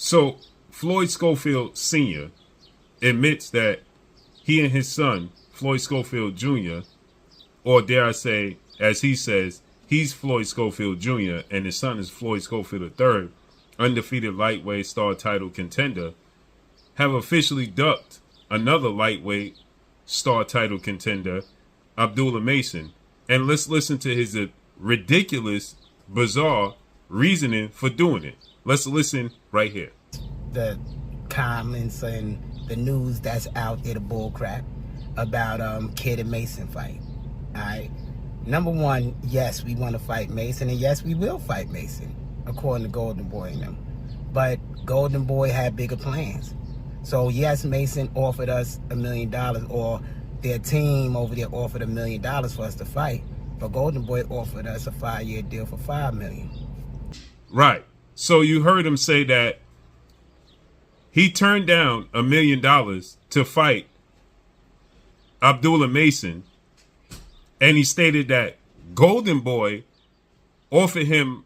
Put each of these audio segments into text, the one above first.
So Floyd Schofield Sr. admits that he and his son, Floyd Schofield Jr., or dare I say, as he says, he's Floyd Schofield Jr. and his son is Floyd Schofield III, undefeated lightweight star title contender, have officially ducked another lightweight star title contender, Abdullah Mason. And let's listen to his ridiculous, bizarre reasoning for doing it. Let's listen right here. The comments and the news that's out there, the bull crap about Kid and Mason fight. All right. Number one, yes, we want to fight Mason, and yes, we will fight Mason, according to Golden Boy and them. But Golden Boy had bigger plans. So yes, Mason offered us $1 million, or their team over there offered $1 million for us to fight. But Golden Boy offered us a 5-year deal for $5 million. Right. So you heard him say that he turned down $1 million to fight Abdullah Mason, and he stated that Golden Boy offered him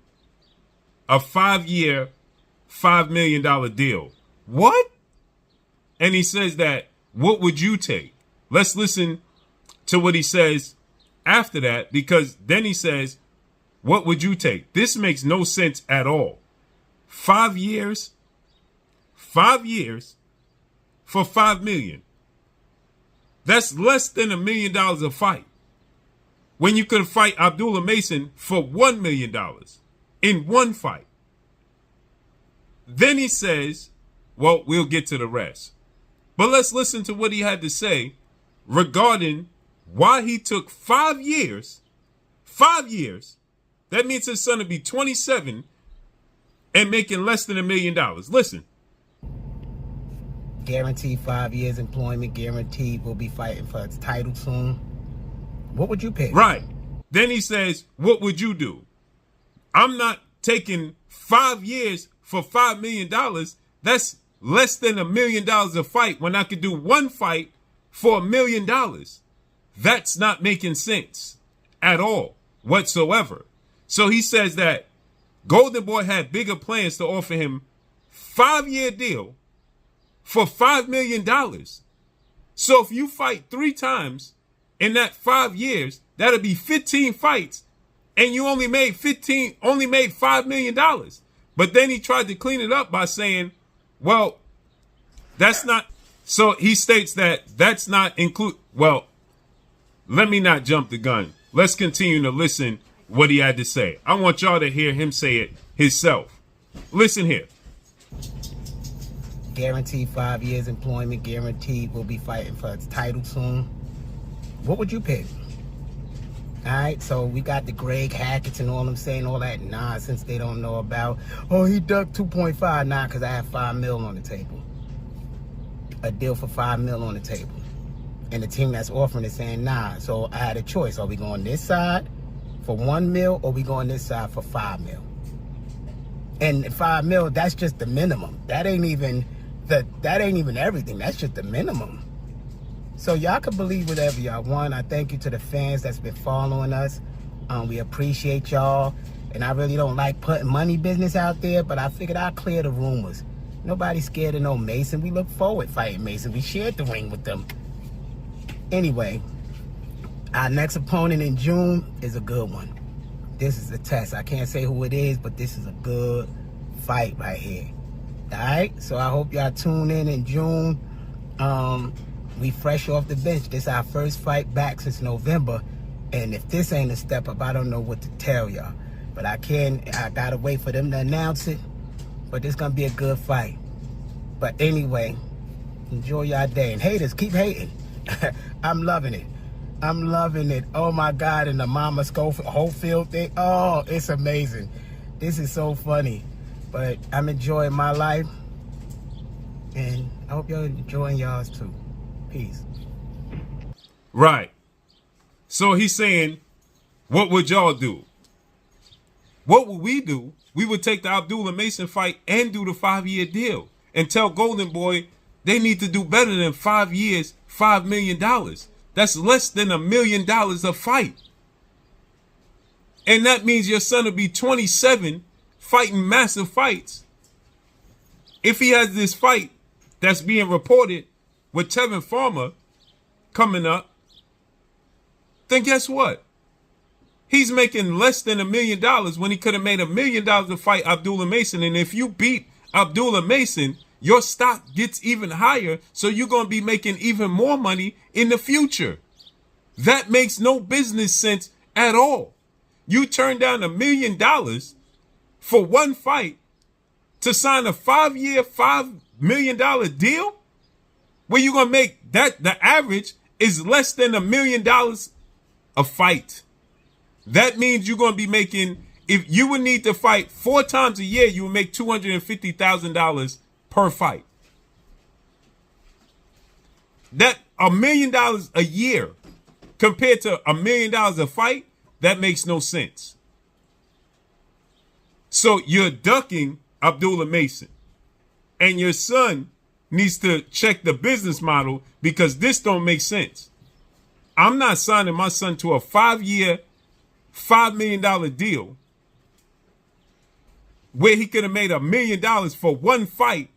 a 5-year, $5 million deal. What? And he says that, what would you take? Let's listen to what he says after that, because then he says, what would you take? This makes no sense at all. 5 years for $5 million. That's less than $1 million a fight. When you could fight Abdullah Mason for $1 million in one fight. Then he says, well, we'll get to the rest. But let's listen to what he had to say regarding why he took 5 years. 5 years. That means his son would be 27 and making less than $1 million. Listen. Guaranteed 5 years employment, guaranteed we'll be fighting for its title soon. What would you pick? Right. Then he says, what would you do? I'm not taking 5 years for $5 million. That's less than $1 million a fight when I could do one fight for $1 million. That's not making sense at all whatsoever. So he says that Golden Boy had bigger plans to offer him 5-year deal for $5 million. So if you fight 3 times in that 5 years, that'll be 15 fights, and you only made $5 million. But then he tried to clean it up by saying, well, that's not, so he states that that's not include, well, let me not jump the gun. Let's continue to listen what he had to say. I want y'all to hear him say it himself. Listen here. Guaranteed 5 years employment, guaranteed we'll be fighting for its title soon. What would you pick? All right, so we got the Greg Hackett's and all them saying all that nonsense they don't know about. Oh, he ducked 2.5. Nah, because I have $5 million on the table. A deal for $5 million on the table. And the team that's offering is saying nah. So I had a choice. Are we going this side for $1 million, or we going this side for $5 million? And $5 million, that's just the minimum. That ain't even everything. That's just the minimum. So y'all can believe whatever y'all want. I thank you to the fans that's been following us. We appreciate y'all. And I really don't like putting money business out there, but I figured I'd clear the rumors. Nobody's scared of no Mason. We look forward fighting Mason. We shared the ring with them. Anyway, our next opponent in June is a good one. This is a test. I can't say who it is, but this is a good fight right here. All right? So I hope y'all tune in June. We fresh off the bench. This is our first fight back since November. And if this ain't a step up, I don't know what to tell y'all. But I gotta wait for them to announce it. But this gonna be a good fight. But anyway, enjoy y'all day. And haters, keep hating. I'm loving it. I'm loving it. Oh my God, and the Mama Schofield thing. Oh, it's amazing. This is so funny. But I'm enjoying my life. And I hope y'all enjoying y'all's too. Peace. Right. So he's saying, what would y'all do? What would we do? We would take the Abdullah Mason fight and do the 5-year deal and tell Golden Boy they need to do better than 5 years, $5 million. That's less than $1 million a fight. And that means your son will be 27 fighting massive fights if he has this fight that's being reported with Tevin Farmer coming up, then guess what? He's making less than $1 million when he could have made $1 million to fight Abdullah Mason. And if you beat Abdullah Mason, your stock gets even higher, so you're going to be making even more money in the future. That makes no business sense at all. You turn down $1 million for one fight to sign a 5-year, $5 million deal where you're going to make that, the average is less than $1 million a fight. That means you're going to be making, if you would need to fight 4 times a year, you would make $250,000 per fight. That $1 million a year compared to $1 million a fight, that makes no sense. So you're ducking Abdullah Mason, and your son needs to check the business model, because this don't make sense. I'm not signing my son to a 5-year, $5 million deal where he could have made $1 million for one fight,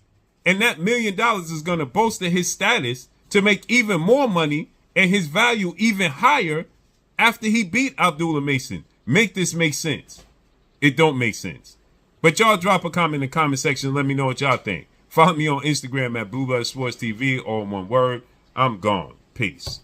and that $1 million is going to bolster his status to make even more money and his value even higher after he beat Abdullah Mason. Make this make sense. It don't make sense. But y'all drop a comment in the comment section and let me know what y'all think. Follow me on Instagram at Blue Blood Sports TV, all in one word. I'm gone. Peace.